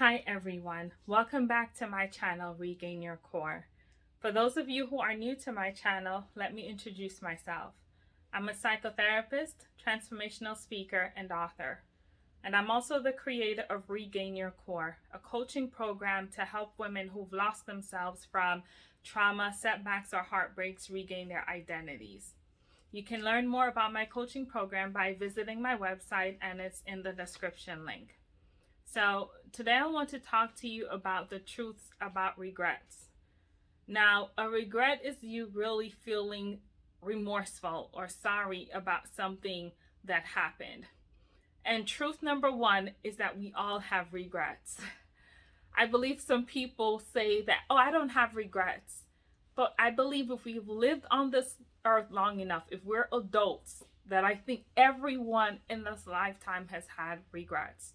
Hi everyone, welcome back to my channel, Regain Your Core. For those of you who are new to my channel, let me introduce myself. I'm a psychotherapist, transformational speaker, and author. And I'm also the creator of Regain Your Core, a coaching program to help women who've lost themselves from trauma, setbacks, or heartbreaks regain their identities. You can learn more about my coaching program by visiting my website, and it's in the description link. So today I want to talk to you about the truths about regrets. Now, a regret is you really feeling remorseful or sorry about something that happened. And truth number one is that we all have regrets. I believe some people say that, oh, I don't have regrets. But I believe if we've lived on this earth long enough, if we're adults, that I think everyone in this lifetime has had regrets.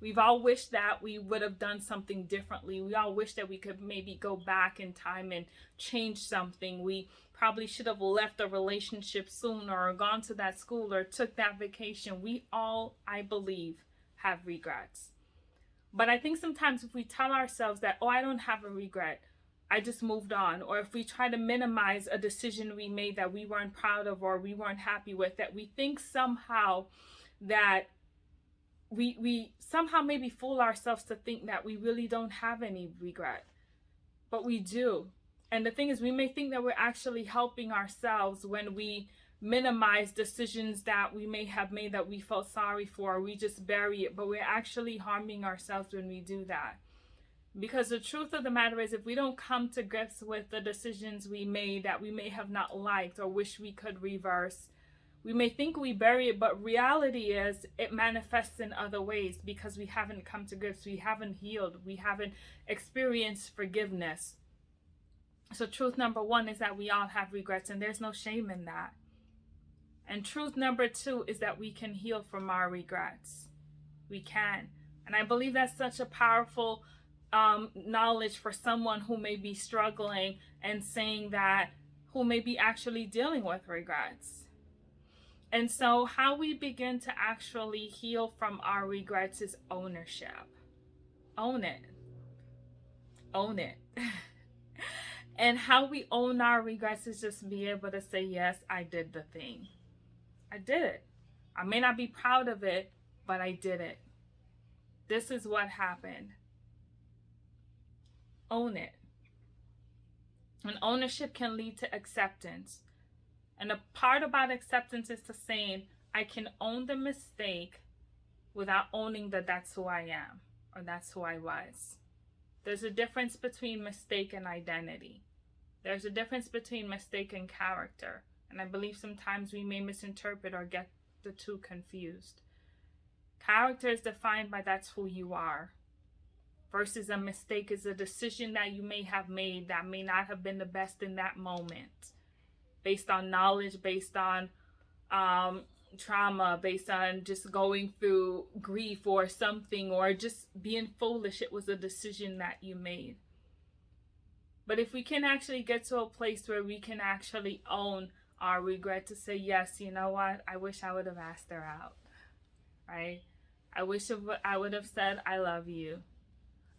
We've all wished that we would have done something differently. We all wish that we could maybe go back in time and change something. We probably should have left a relationship sooner or gone to that school or took that vacation. We all, I believe, have regrets. But I think sometimes if we tell ourselves that, oh, I don't have a regret, I just moved on, or if we try to minimize a decision we made that we weren't proud of or we weren't happy with, that we think somehow that we somehow maybe fool ourselves to think that we really don't have any regret, but we do. And the thing is, we may think that we're actually helping ourselves when we minimize decisions that we may have made that we felt sorry for, or we just bury it, but we're actually harming ourselves when we do that. Because the truth of the matter is, if we don't come to grips with the decisions we made that we may have not liked or wish we could reverse, we may think we bury it, but reality is it manifests in other ways because we haven't come to grips, we haven't healed, we haven't experienced forgiveness. So truth number one is that we all have regrets, and there's no shame in that. And truth number two is that we can heal from our regrets. We can. And I believe that's such a powerful knowledge for someone who may be struggling and saying that, who may be actually dealing with regrets. And so how we begin to actually heal from our regrets is ownership. Own it. Own it. And how we own our regrets is just be able to say, yes, I did the thing. I did it. I may not be proud of it, but I did it. This is what happened. Own it. And ownership can lead to acceptance. And the part about acceptance is to saying, I can own the mistake without owning that that's who I am or that's who I was. There's a difference between mistake and identity. There's a difference between mistake and character. And I believe sometimes we may misinterpret or get the two confused. Character is defined by that's who you are, versus a mistake is a decision that you may have made that may not have been the best in that moment. Based on knowledge, based on trauma, based on just going through grief or something, or just being foolish. It was a decision that you made. But if we can actually get to a place where we can actually own our regret, to say, yes, you know what, I wish I would have asked her out, right? I wish I would have said, I love you.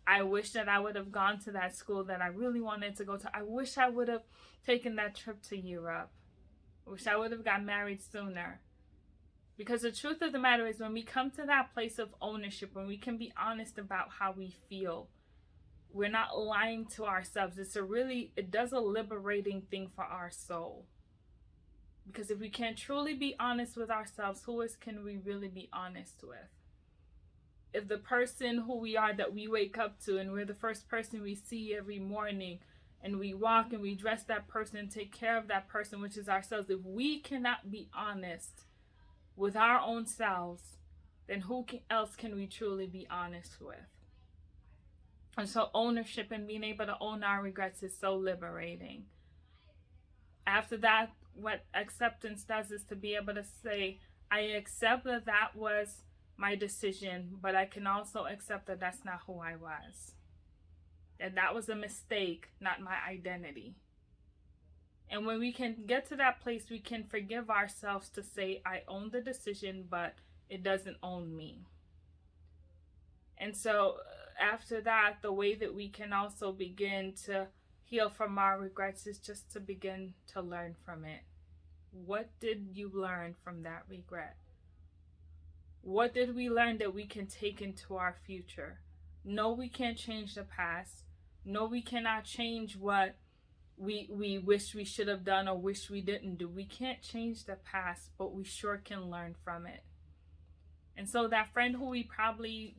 I wish that I would have gone to that school that I really wanted to go to. I wish I would have taken that trip to Europe. I wish I would have got married sooner. Because the truth of the matter is, when we come to that place of ownership, when we can be honest about how we feel, we're not lying to ourselves. It does a liberating thing for our soul. Because if we can't truly be honest with ourselves, who else can we really be honest with? If the person who we are that we wake up to, and we're the first person we see every morning, and we walk and we dress that person and take care of that person, which is ourselves, if we cannot be honest with our own selves, then who else can we truly be honest with? And so ownership and being able to own our regrets is so liberating. After that, what acceptance does is to be able to say, I accept that that was my decision, but I can also accept that that's not who I was. That was a mistake, not my identity. And when we can get to that place, we can forgive ourselves to say, I own the decision, but it doesn't own me. And so after that, the way that we can also begin to heal from our regrets is just to begin to learn from it. What did you learn from that regret? What did we learn that we can take into our future? No, we can't change the past. No, we cannot change what we wish we should have done or wish we didn't do. We can't change the past, but we sure can learn from it. And so that friend who we probably,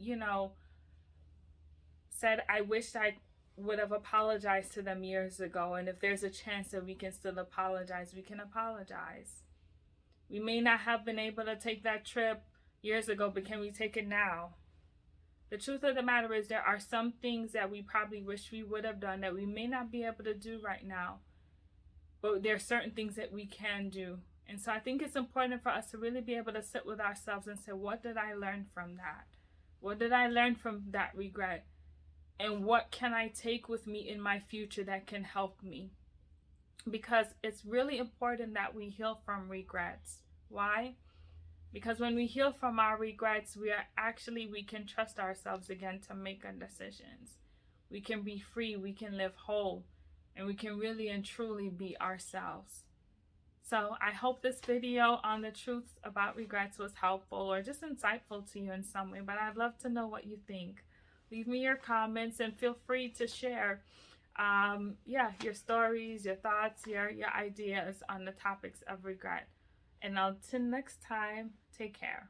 said, I wished I would have apologized to them years ago. And if there's a chance that we can still apologize, we can apologize. We may not have been able to take that trip years ago, but can we take it now? The truth of the matter is there are some things that we probably wish we would have done that we may not be able to do right now. But there are certain things that we can do. And so I think it's important for us to really be able to sit with ourselves and say, what did I learn from that? What did I learn from that regret? And what can I take with me in my future that can help me? Because it's really important that we heal from regrets. Why? Because when we heal from our regrets, we can trust ourselves again to make good decisions. We can be free, we can live whole, and we can really and truly be ourselves. So I hope this video on the truths about regrets was helpful or just insightful to you in some way, but I'd love to know what you think. Leave me your comments and feel free to share your stories, your thoughts, your ideas on the topics of regret. And until next time, take care.